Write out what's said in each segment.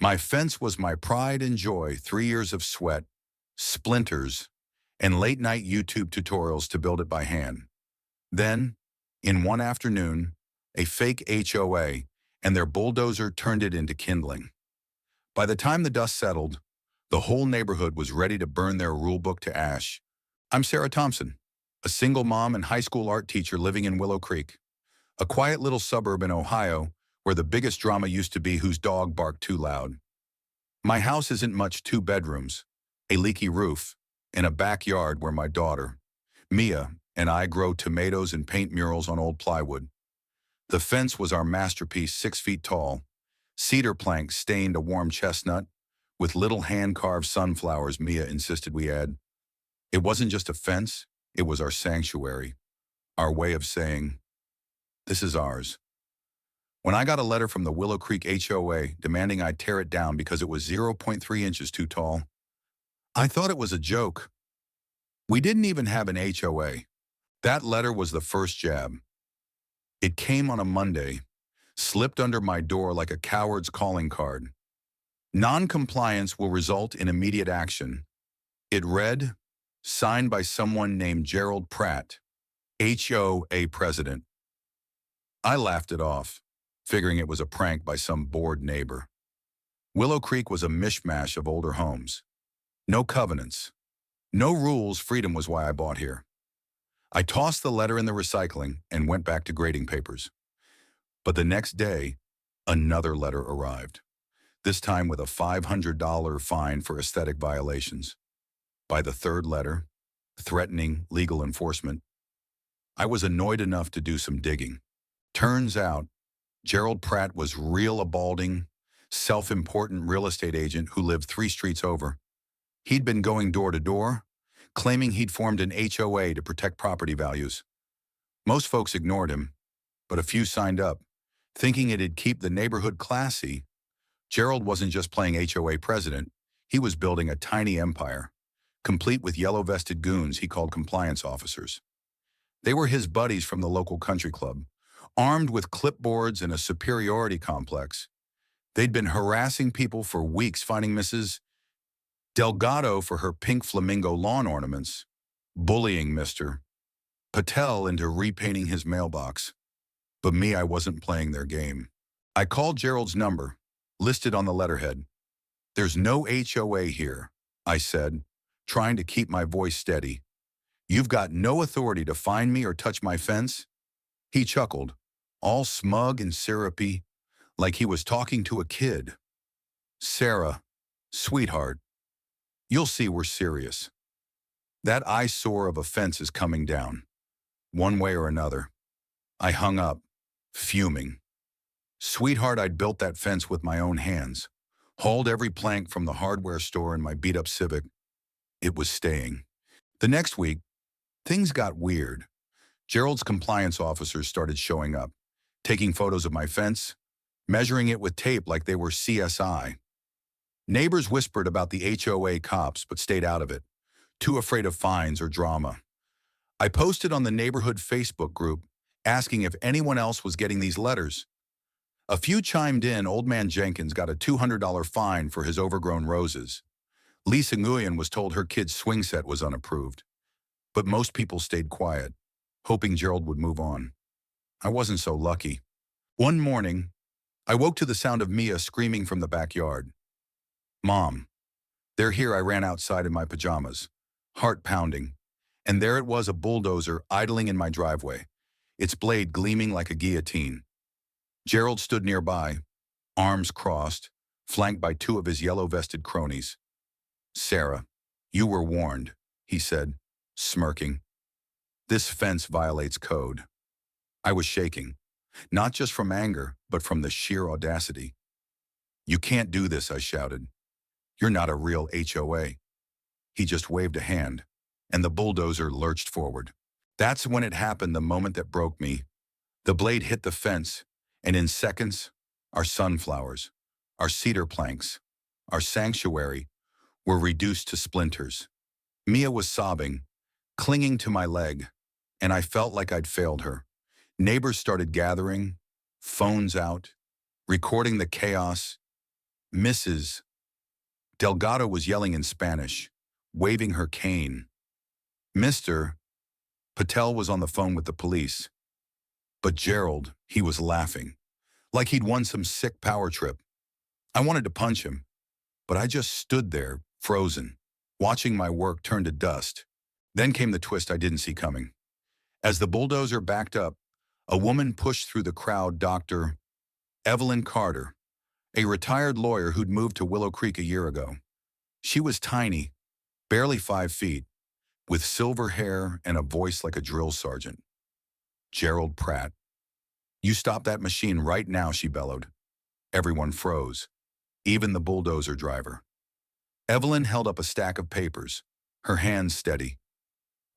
My fence was my pride and joy, 3 years of sweat, splinters, and late-night YouTube tutorials to build it by hand. Then, in one afternoon, a fake HOA and their bulldozer turned it into kindling. By the time the dust settled, the whole neighborhood was ready to burn their rulebook to ash. I'm Sarah Thompson, a single mom and high school art teacher living in Willow Creek, a quiet little suburb in Ohio where the biggest drama used to be whose dog barked too loud. My house isn't much: 2 bedrooms, a leaky roof, and a backyard where my daughter, Mia, and I grow tomatoes and paint murals on old plywood. The fence was our masterpiece, 6 feet tall, cedar planks stained a warm chestnut, with little hand-carved sunflowers Mia insisted we add. It wasn't just a fence, it was our sanctuary, our way of saying, this is ours. When I got a letter from the Willow Creek HOA demanding I tear it down because it was 0.3 inches too tall, I thought it was a joke. We didn't even have an HOA. That letter was the first jab. It came on a Monday, slipped under my door like a coward's calling card. Non-compliance will result in immediate action. It read, signed by someone named Gerald Pratt, HOA president. I laughed it off, figuring it was a prank by some bored neighbor. Willow Creek was a mishmash of older homes. No covenants, no rules. Freedom was why I bought here. I tossed the letter in the recycling and went back to grading papers. But the next day, another letter arrived, this time with a $500 fine for aesthetic violations. By the third letter, threatening legal enforcement, I was annoyed enough to do some digging. Turns out, Gerald Pratt was a balding, self-important real estate agent who lived 3 streets over. He'd been going door to door, claiming he'd formed an HOA to protect property values. Most folks ignored him, but a few signed up, thinking it'd keep the neighborhood classy. Gerald wasn't just playing HOA president, he was building a tiny empire, complete with yellow-vested goons he called compliance officers. They were his buddies from the local country club, armed with clipboards and a superiority complex. They'd been harassing people for weeks, finding Mrs. Delgado for her pink flamingo lawn ornaments, bullying Mr. Patel into repainting his mailbox. But me, I wasn't playing their game. I called Gerald's number, listed on the letterhead. There's no HOA here, I said, trying to keep my voice steady. You've got no authority to find me or touch my fence. He chuckled, all smug and syrupy, like he was talking to a kid. Sarah, sweetheart, you'll see we're serious. That eyesore of a fence is coming down, one way or another. I hung up, fuming. Sweetheart, I'd built that fence with my own hands, hauled every plank from the hardware store in my beat-up Civic. It was staying. The next week, things got weird. Gerald's compliance officers started showing up, taking photos of my fence, measuring it with tape like they were CSI. Neighbors whispered about the HOA cops but stayed out of it, too afraid of fines or drama. I posted on the neighborhood Facebook group, asking if anyone else was getting these letters. A few chimed in. Old man Jenkins got a $200 fine for his overgrown roses. Lisa Nguyen was told her kid's swing set was unapproved. But most people stayed quiet, hoping Gerald would move on. I wasn't so lucky. One morning, I woke to the sound of Mia screaming from the backyard. Mom, they're here. I ran outside in my pajamas, heart pounding, and there it was, a bulldozer idling in my driveway, its blade gleaming like a guillotine. Gerald stood nearby, arms crossed, flanked by 2 of his yellow-vested cronies. Sarah, you were warned, he said, smirking. This fence violates code. I was shaking, not just from anger, but from the sheer audacity. You can't do this, I shouted. You're not a real HOA. He just waved a hand, and the bulldozer lurched forward. That's when it happened, the moment that broke me. The blade hit the fence, and in seconds, our sunflowers, our cedar planks, our sanctuary were reduced to splinters. Mia was sobbing, clinging to my leg, and I felt like I'd failed her. Neighbors started gathering, phones out, recording the chaos. Mrs. Delgado was yelling in Spanish, waving her cane. Mr. Patel was on the phone with the police. But Gerald, he was laughing, like he'd won some sick power trip. I wanted to punch him, but I just stood there, frozen, watching my work turn to dust. Then came the twist I didn't see coming. As the bulldozer backed up, a woman pushed through the crowd. Dr. Evelyn Carter, a retired lawyer who'd moved to Willow Creek a year ago. She was tiny, barely 5 feet, with silver hair and a voice like a drill sergeant. Gerald Pratt. "You stop that machine right now," she bellowed. Everyone froze, even the bulldozer driver. Evelyn held up a stack of papers, her hands steady.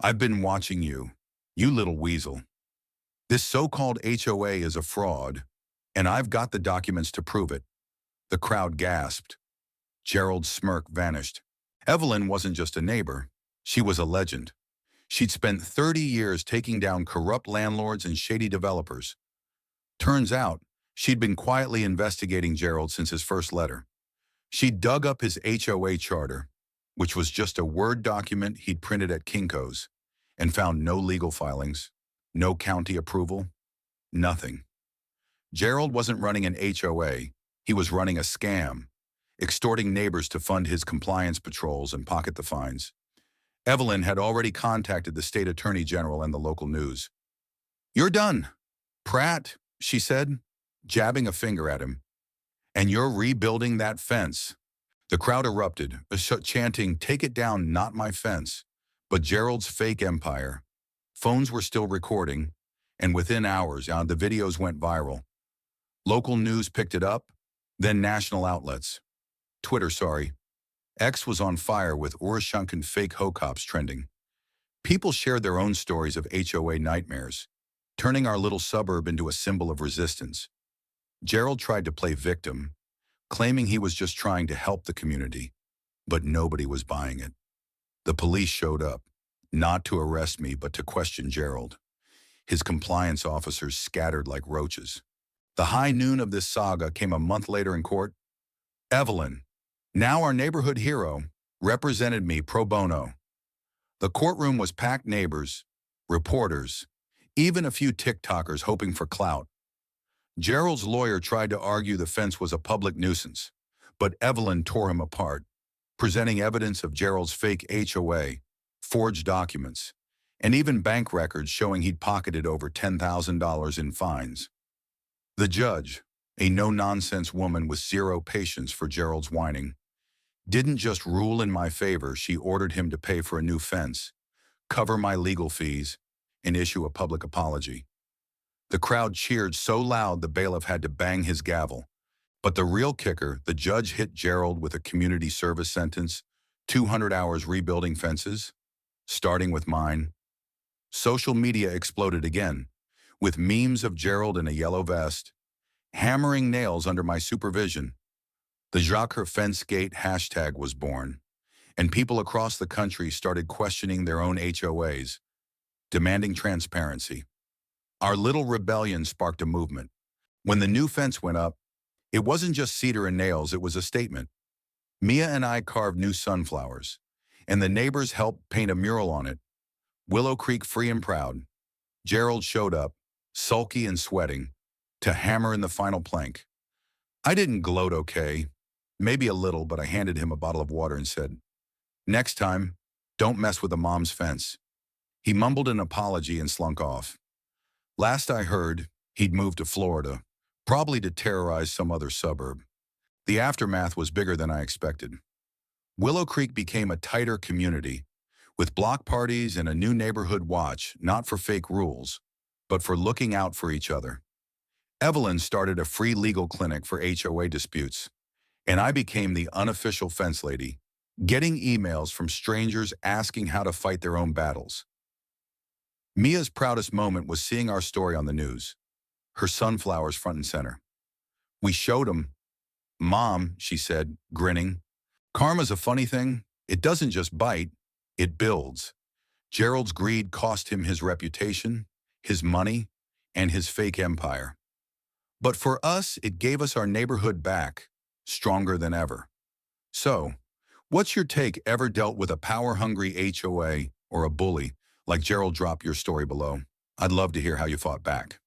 "I've been watching you, you little weasel. This so-called HOA is a fraud, and I've got the documents to prove it." The crowd gasped. Gerald's smirk vanished. Evelyn wasn't just a neighbor, she was a legend. She'd spent 30 years taking down corrupt landlords and shady developers. Turns out, she'd been quietly investigating Gerald since his first letter. She'd dug up his HOA charter, which was just a Word document he'd printed at Kinko's, and found no legal filings, no county approval, nothing. Gerald wasn't running an HOA, he was running a scam, extorting neighbors to fund his compliance patrols and pocket the fines. Evelyn had already contacted the state attorney general and the local news. "You're done, Pratt," she said, jabbing a finger at him. "And you're rebuilding that fence." The crowd erupted, chanting, "Take it down, not my fence." But Gerald's fake empire. Phones were still recording, and within hours, the videos went viral. Local news picked it up, then national outlets. X was on fire with Urashunkan fake hoacops trending. People shared their own stories of HOA nightmares, turning our little suburb into a symbol of resistance. Gerald tried to play victim, claiming he was just trying to help the community, but nobody was buying it. The police showed up, not to arrest me, but to question Gerald. His compliance officers scattered like roaches. The high noon of this saga came a month later in court. Evelyn, now our neighborhood hero, represented me pro bono. The courtroom was packed: neighbors, reporters, even a few TikTokers hoping for clout. Gerald's lawyer tried to argue the fence was a public nuisance, but Evelyn tore him apart, presenting evidence of Gerald's fake HOA, forged documents, and even bank records showing he'd pocketed over $10,000 in fines. The judge, a no-nonsense woman with zero patience for Gerald's whining, didn't just rule in my favor, she ordered him to pay for a new fence, cover my legal fees, and issue a public apology. The crowd cheered so loud the bailiff had to bang his gavel. But the real kicker, the judge hit Gerald with a community service sentence, 200 hours rebuilding fences, starting with mine. Social media exploded again, with memes of Gerald in a yellow vest, hammering nails under my supervision. The Jacques Fence Gate hashtag was born, and people across the country started questioning their own HOAs, demanding transparency. Our little rebellion sparked a movement. When the new fence went up, it wasn't just cedar and nails, it was a statement. Mia and I carved new sunflowers, and the neighbors helped paint a mural on it. Willow Creek free and proud. Gerald showed up, sulky and sweating, to hammer in the final plank. I didn't gloat, okay, maybe a little, but I handed him a bottle of water and said, "Next time, don't mess with a mom's fence." He mumbled an apology and slunk off. Last I heard, he'd moved to Florida, probably to terrorize some other suburb. The aftermath was bigger than I expected. Willow Creek became a tighter community, with block parties and a new neighborhood watch, not for fake rules, but for looking out for each other. Evelyn started a free legal clinic for HOA disputes, and I became the unofficial fence lady, getting emails from strangers asking how to fight their own battles. Mia's proudest moment was seeing our story on the news, her sunflowers front and center. We showed them. "Mom," she said, grinning, "karma's a funny thing. It doesn't just bite, it builds." Gerald's greed cost him his reputation, his money, and his fake empire. But for us, it gave us our neighborhood back, stronger than ever. So, what's your take? Ever dealt with a power-hungry HOA or a bully like Gerald? Drop your story below. I'd love to hear how you fought back.